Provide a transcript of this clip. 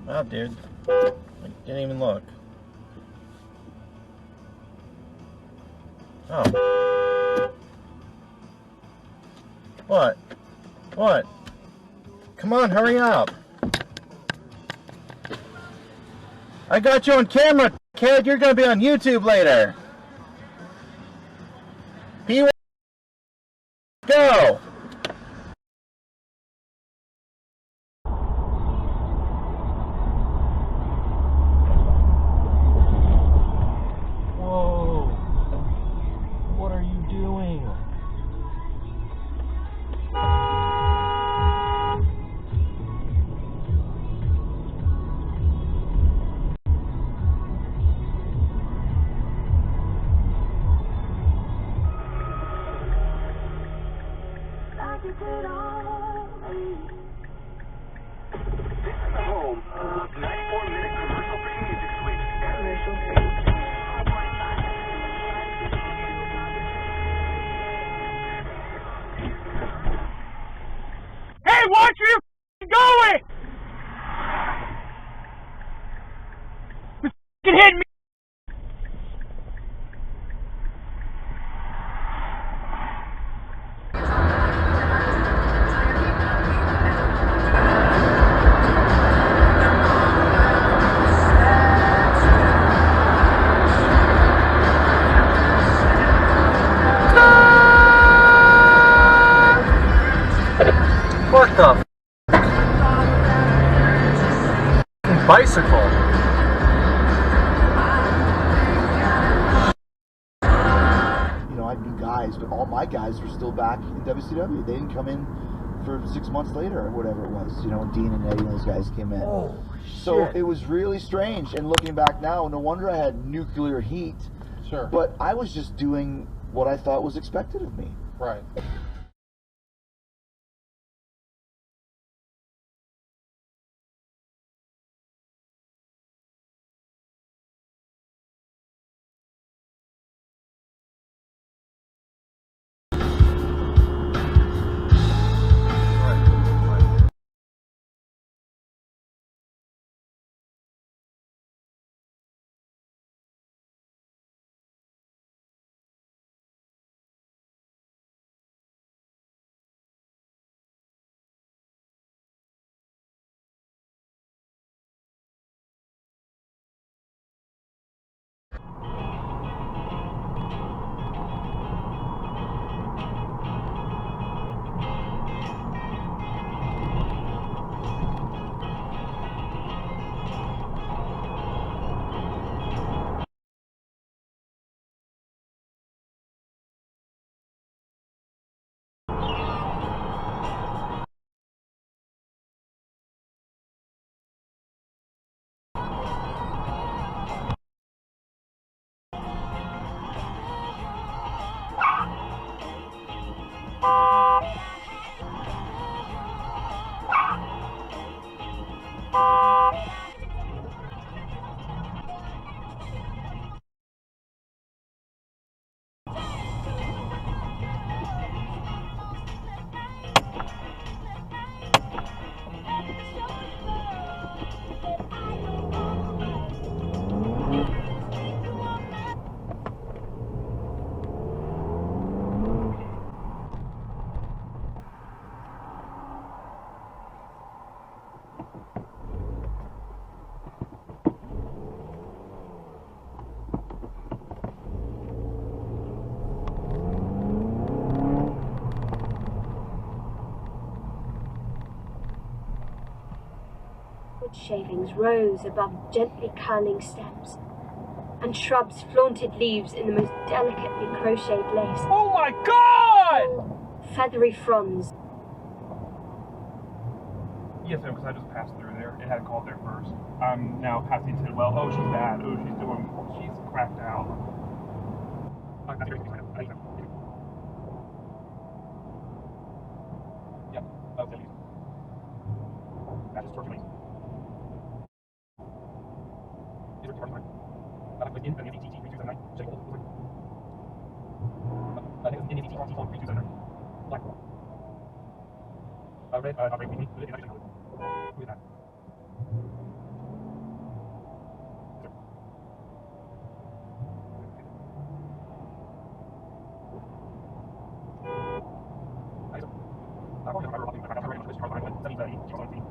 Wow, dude. I didn't even look. Oh. What? What? Come on, hurry up. I got you on camera, kid. You're gonna be on YouTube later. Go! Whoa. What are you doing? Home. 94-minute commercial free music switch. Commercial free. Hey, watch where you're going! You hit me! What the bicycle? You know, I knew guys, but all my guys were still back in WCW. They didn't come in for 6 months later or whatever it was, you know, when Dean and Eddie and those guys came in. Oh, so shit. it was really strange. And looking back now, no wonder I had nuclear heat. Sure. But I was just doing what I thought was expected of me. Right. Wood shavings rose above gently curling steps, and shrubs flaunted leaves in the most delicately crocheted lace. Oh my God! Feathery fronds. Yes, ma'am, because I just passed through there. It had called there first. I'm now passing to, well, oh, she's bad. Oh, she's cracked out. Yep. Okay. That's just torture. Is it recording? Like in an NVT 3279. Check it. I think it's an NVT 3279. Black. Red, red, green. Who is that? Nope.